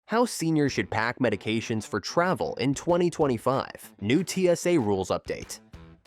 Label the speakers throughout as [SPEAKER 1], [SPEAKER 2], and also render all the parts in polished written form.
[SPEAKER 1] How seniors should pack medications for travel in 2025. New TSA rules update.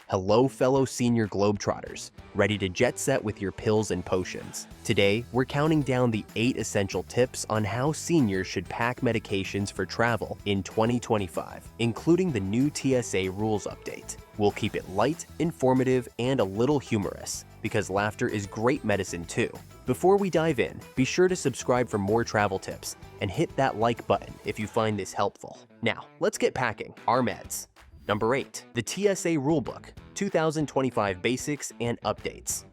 [SPEAKER 1] Hello fellow senior globetrotters, ready to jet set with your pills and potions. Today, we're counting down the 8 essential tips on how seniors should pack medications for travel in 2025, including the new TSA rules update. We'll keep it light, informative, and a little humorous, because laughter is great medicine too. Before we dive in, be sure to subscribe for more travel tips and hit that like button if you find this helpful. Now, let's get packing our meds. Number 8. The TSA Rulebook, 2025 Basics and Updates.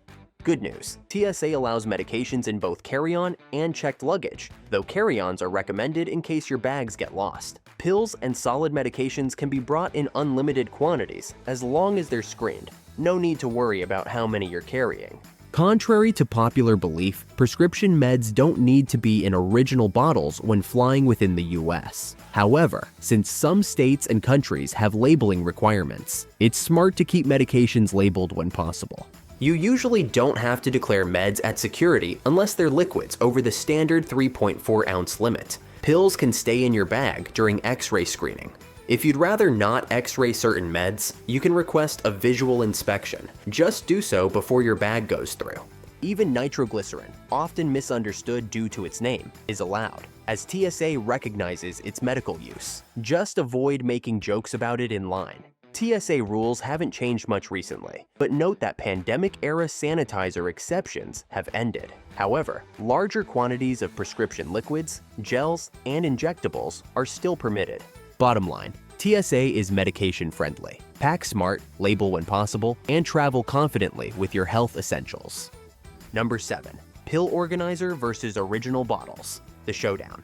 [SPEAKER 1] Good news, TSA allows medications in both carry-on and checked luggage, though carry-ons are recommended in case your bags get lost. Pills and solid medications can be brought in unlimited quantities as long as they're screened. No need to worry about how many you're carrying. Contrary to popular belief, prescription meds don't need to be in original bottles when flying within the US. However, since some states and countries have labeling requirements, it's smart to keep medications labeled when possible. You usually don't have to declare meds at security unless they're liquids over the standard 3.4-ounce limit. Pills can stay in your bag during X-ray screening. If you'd rather not X-ray certain meds, you can request a visual inspection. Just do so before your bag goes through. Even nitroglycerin, often misunderstood due to its name, is allowed, as TSA recognizes its medical use. Just avoid making jokes about it in line. TSA rules haven't changed much recently, but note that pandemic-era sanitizer exceptions have ended. However, larger quantities of prescription liquids, gels, and injectables are still permitted. Bottom line, TSA is medication friendly. Pack smart, label when possible, and travel confidently with your health essentials. Number 7. Pill organizer versus original bottles. The showdown.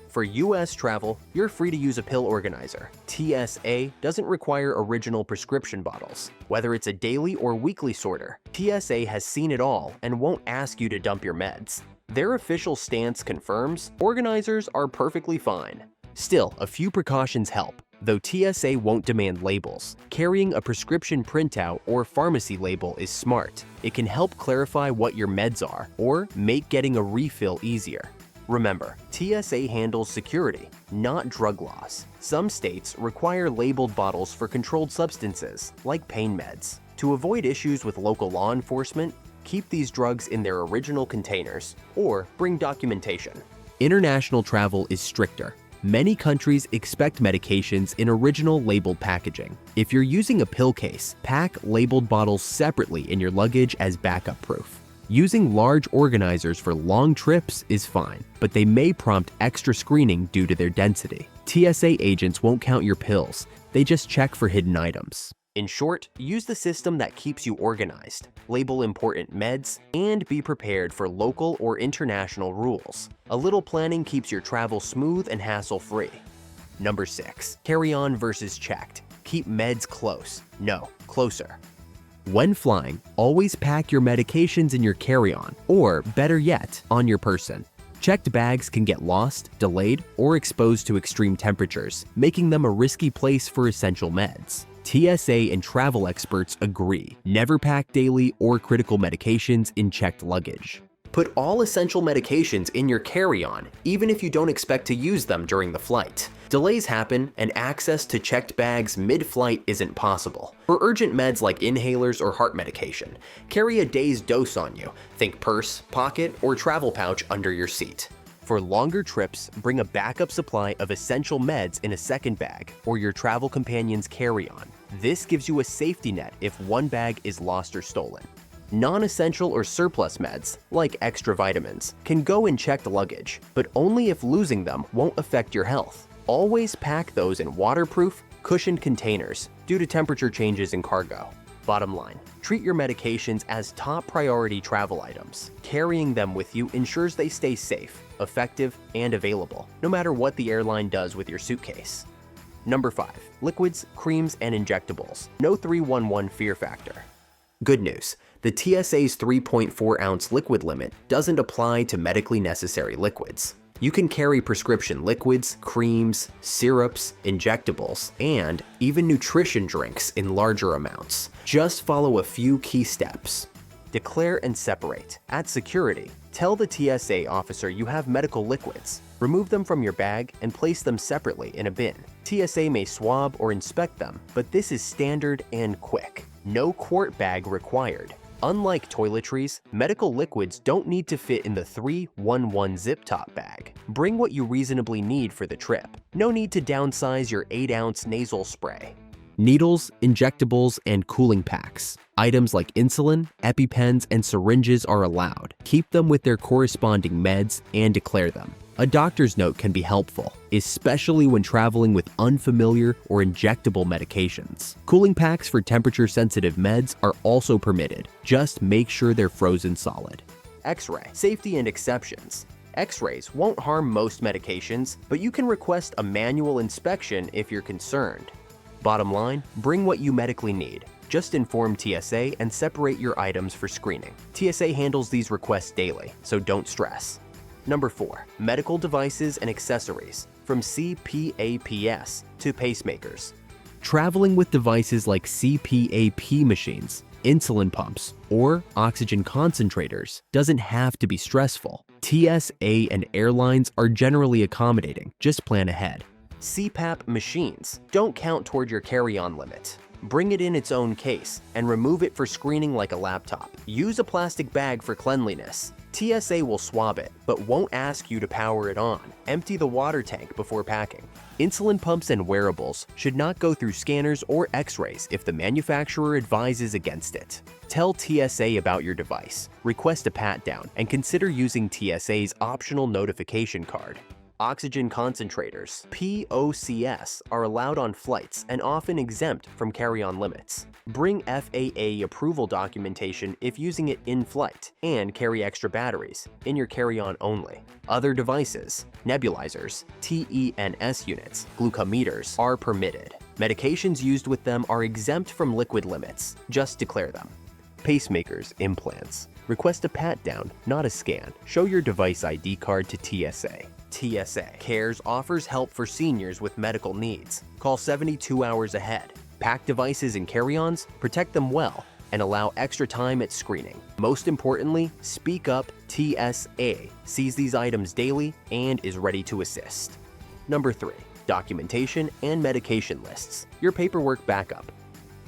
[SPEAKER 1] For US travel, you're free to use a pill organizer. TSA doesn't require original prescription bottles. Whether it's a daily or weekly sorter, TSA has seen it all and won't ask you to dump your meds. Their official stance confirms organizers are perfectly fine. Still, a few precautions help. Though TSA won't demand labels, carrying a prescription printout or pharmacy label is smart. It can help clarify what your meds are or make getting a refill easier. Remember, TSA handles security, not drug laws. Some states require labeled bottles for controlled substances, like pain meds. To avoid issues with local law enforcement, keep these drugs in their original containers or bring documentation. International travel is stricter. Many countries expect medications in original labeled packaging. If you're using a pill case, pack labeled bottles separately in your luggage as backup proof. Using large organizers for long trips is fine, but they may prompt extra screening due to their density. TSA agents won't count your pills, they just check for hidden items. In short, use the system that keeps you organized, label important meds, and be prepared for local or international rules. A little planning keeps your travel smooth and hassle-free. Number 6. Carry-on versus checked. Keep meds close. No, closer. When flying, always pack your medications in your carry-on, or better yet, on your person. Checked bags can get lost, delayed, or exposed to extreme temperatures, making them a risky place for essential meds. TSA and travel experts agree. Never pack daily or critical medications in checked luggage. Put all essential medications in your carry-on, even if you don't expect to use them during the flight. Delays happen, and access to checked bags mid-flight isn't possible. For urgent meds like inhalers or heart medication, carry a day's dose on you. Think purse, pocket, or travel pouch under your seat. For longer trips, bring a backup supply of essential meds in a second bag or your travel companion's carry-on. This gives you a safety net if one bag is lost or stolen. Non-essential or surplus meds, like extra vitamins, can go in checked luggage, but only if losing them won't affect your health. Always pack those in waterproof, cushioned containers due to temperature changes in cargo. Bottom line, treat your medications as top priority travel items. Carrying them with you ensures they stay safe, effective, and available, no matter what the airline does with your suitcase. Number 5. Liquids, creams, and injectables. No 311 fear factor. Good news, the TSA's 3.4-ounce liquid limit doesn't apply to medically necessary liquids. You can carry prescription liquids, creams, syrups, injectables, and even nutrition drinks in larger amounts. Just follow a few key steps. Declare and separate. At security, tell the TSA officer you have medical liquids. Remove them from your bag and place them separately in a bin. TSA may swab or inspect them, but this is standard and quick. No quart bag required. Unlike toiletries, medical liquids don't need to fit in the 311 zip top bag. Bring what you reasonably need for the trip. No need to downsize your 8-ounce nasal spray. Needles, injectables, and cooling packs. Items like insulin, EpiPens, and syringes are allowed. Keep them with their corresponding meds and declare them. A doctor's note can be helpful, especially when traveling with unfamiliar or injectable medications. Cooling packs for temperature-sensitive meds are also permitted. Just make sure they're frozen solid. X-ray, safety and exceptions. X-rays won't harm most medications, but you can request a manual inspection if you're concerned. Bottom line, bring what you medically need. Just inform TSA and separate your items for screening. TSA handles these requests daily, so don't stress. Number 4. Medical devices and accessories, from CPAPs to pacemakers. Traveling with devices like CPAP machines, insulin pumps, or oxygen concentrators doesn't have to be stressful. TSA and airlines are generally accommodating. Just plan ahead. CPAP machines don't count toward your carry-on limit. Bring it in its own case and remove it for screening like a laptop. Use a plastic bag for cleanliness. TSA will swab it, but won't ask you to power it on. Empty the water tank before packing. Insulin pumps and wearables should not go through scanners or X-rays if the manufacturer advises against it. Tell TSA about your device, request a pat-down, and consider using TSA's optional notification card. Oxygen concentrators, POCs, are allowed on flights and often exempt from carry-on limits. Bring FAA approval documentation if using it in flight, and carry extra batteries, in your carry-on only. Other devices, nebulizers, TENS units, glucometers, are permitted. Medications used with them are exempt from liquid limits. Just declare them. Pacemakers, implants. Request a pat-down, not a scan. Show your device ID card to TSA. TSA Cares offers help for seniors with medical needs. Call 72 hours ahead. Pack devices in carry-ons, protect them well, and allow extra time at screening. Most importantly, speak up. TSA sees these items daily and is ready to assist. Number 3. Documentation and medication lists. Your paperwork backup.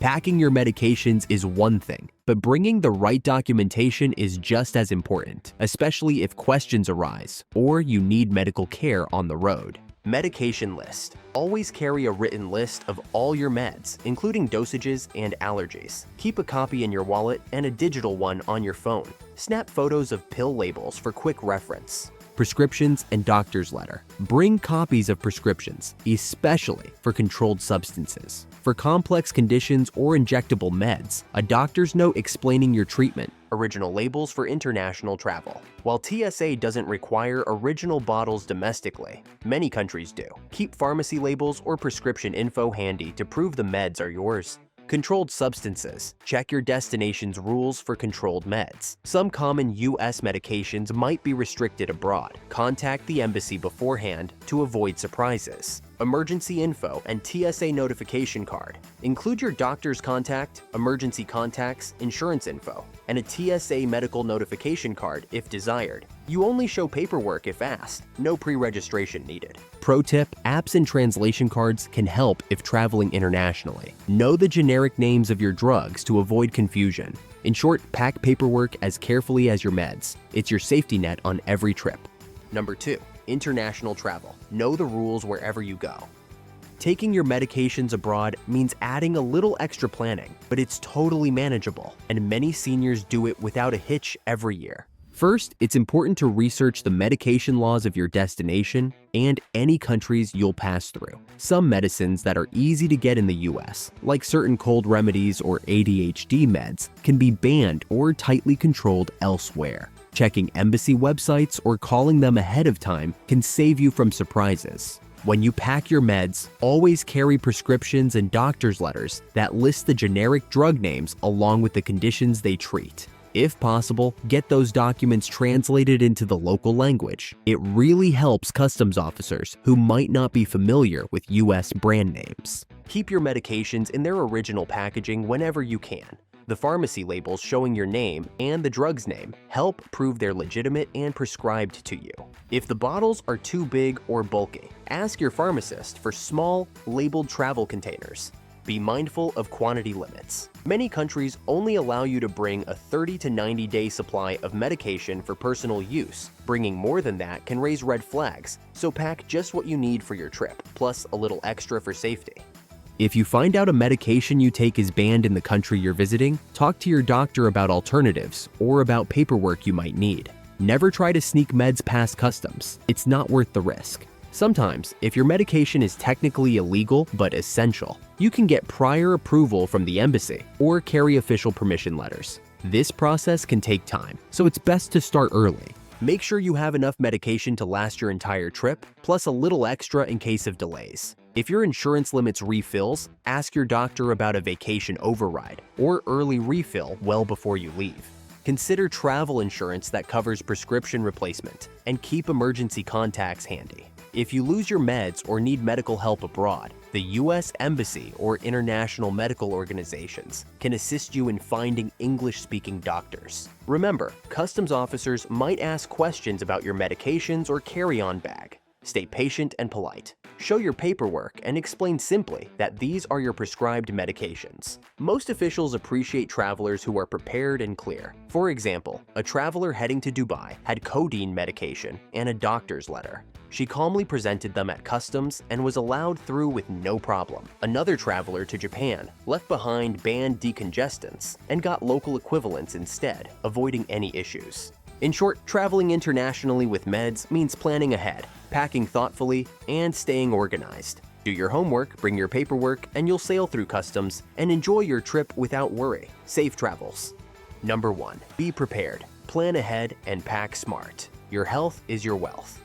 [SPEAKER 1] Packing your medications is one thing, but bringing the right documentation is just as important, especially if questions arise or you need medical care on the road. Medication list. Always carry a written list of all your meds, including dosages and allergies. Keep a copy in your wallet and a digital one on your phone. Snap photos of pill labels for quick reference. Prescriptions and doctor's letter. Bring copies of prescriptions, especially for controlled substances. For complex conditions or injectable meds, a doctor's note explaining your treatment. Original labels for international travel. While TSA doesn't require original bottles domestically, many countries do. Keep pharmacy labels or prescription info handy to prove the meds are yours. Controlled substances. Check your destination's rules for controlled meds. Some common U.S. medications might be restricted abroad. Contact the embassy beforehand to avoid surprises. Emergency info and TSA notification card. Include your doctor's contact, emergency contacts, insurance info, and a TSA medical notification card if desired. You only show paperwork if asked. No pre-registration needed. Pro tip, apps and translation cards can help if traveling internationally. Know the generic names of your drugs to avoid confusion. In short, pack paperwork as carefully as your meds. It's your safety net on every trip. Number 2. International travel. Know the rules wherever you go. Taking your medications abroad means adding a little extra planning, but it's totally manageable, and many seniors do it without a hitch every year. First, it's important to research the medication laws of your destination and any countries you'll pass through. Some medicines that are easy to get in the US, like certain cold remedies or ADHD meds, can be banned or tightly controlled elsewhere. Checking embassy websites or calling them ahead of time can save you from surprises. When you pack your meds, always carry prescriptions and doctor's letters that list the generic drug names along with the conditions they treat. If possible, get those documents translated into the local language. It really helps customs officers who might not be familiar with US brand names. Keep your medications in their original packaging whenever you can. The pharmacy labels showing your name and the drug's name help prove they're legitimate and prescribed to you. If the bottles are too big or bulky, ask your pharmacist for small, labeled travel containers. Be mindful of quantity limits. Many countries only allow you to bring a 30 to 90-day supply of medication for personal use. Bringing more than that can raise red flags, so pack just what you need for your trip, plus a little extra for safety. If you find out a medication you take is banned in the country you're visiting, talk to your doctor about alternatives or about paperwork you might need. Never try to sneak meds past customs. It's not worth the risk. Sometimes, if your medication is technically illegal but essential, you can get prior approval from the embassy or carry official permission letters. This process can take time, so it's best to start early. Make sure you have enough medication to last your entire trip, plus a little extra in case of delays. If your insurance limits refills, ask your doctor about a vacation override or early refill well before you leave. Consider travel insurance that covers prescription replacement, and keep emergency contacts handy. If you lose your meds or need medical help abroad, the U.S. Embassy or international medical organizations can assist you in finding English-speaking doctors. Remember, customs officers might ask questions about your medications or carry-on bag. Stay patient and polite. Show your paperwork and explain simply that these are your prescribed medications. Most officials appreciate travelers who are prepared and clear. For example, a traveler heading to Dubai had codeine medication and a doctor's letter. She calmly presented them at customs and was allowed through with no problem. Another traveler to Japan left behind banned decongestants and got local equivalents instead, avoiding any issues. In short, traveling internationally with meds means planning ahead, packing thoughtfully, and staying organized. Do your homework, bring your paperwork, and you'll sail through customs and enjoy your trip without worry. Safe travels. Number 1. Be prepared. Plan ahead and pack smart. Your health is your wealth.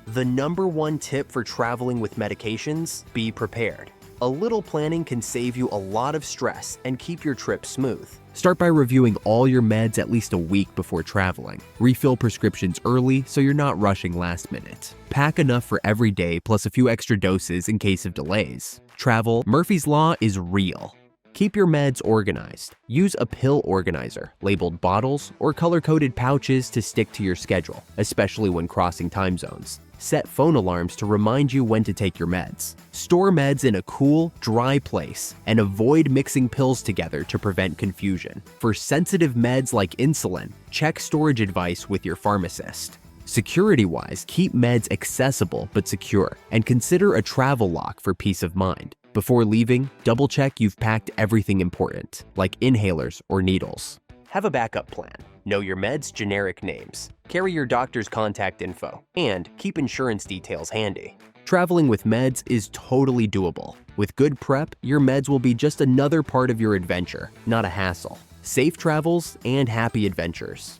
[SPEAKER 1] The number 1 tip for traveling with medications: be prepared. A little planning can save you a lot of stress and keep your trip smooth. Start by reviewing all your meds at least a week before traveling. Refill prescriptions early so you're not rushing last minute. Pack enough for every day plus a few extra doses in case of delays. Travel, Murphy's Law is real. Keep your meds organized. Use a pill organizer, labeled bottles, or color-coded pouches to stick to your schedule, especially when crossing time zones. Set phone alarms to remind you when to take your meds. Store meds in a cool, dry place, and avoid mixing pills together to prevent confusion. For sensitive meds like insulin, check storage advice with your pharmacist. Security-wise, keep meds accessible but secure, and consider a travel lock for peace of mind. Before leaving, double-check you've packed everything important, like inhalers or needles. Have a backup plan. Know your meds' generic names. Carry your doctor's contact info, and keep insurance details handy. Traveling with meds is totally doable. With good prep, your meds will be just another part of your adventure, not a hassle. Safe travels and happy adventures.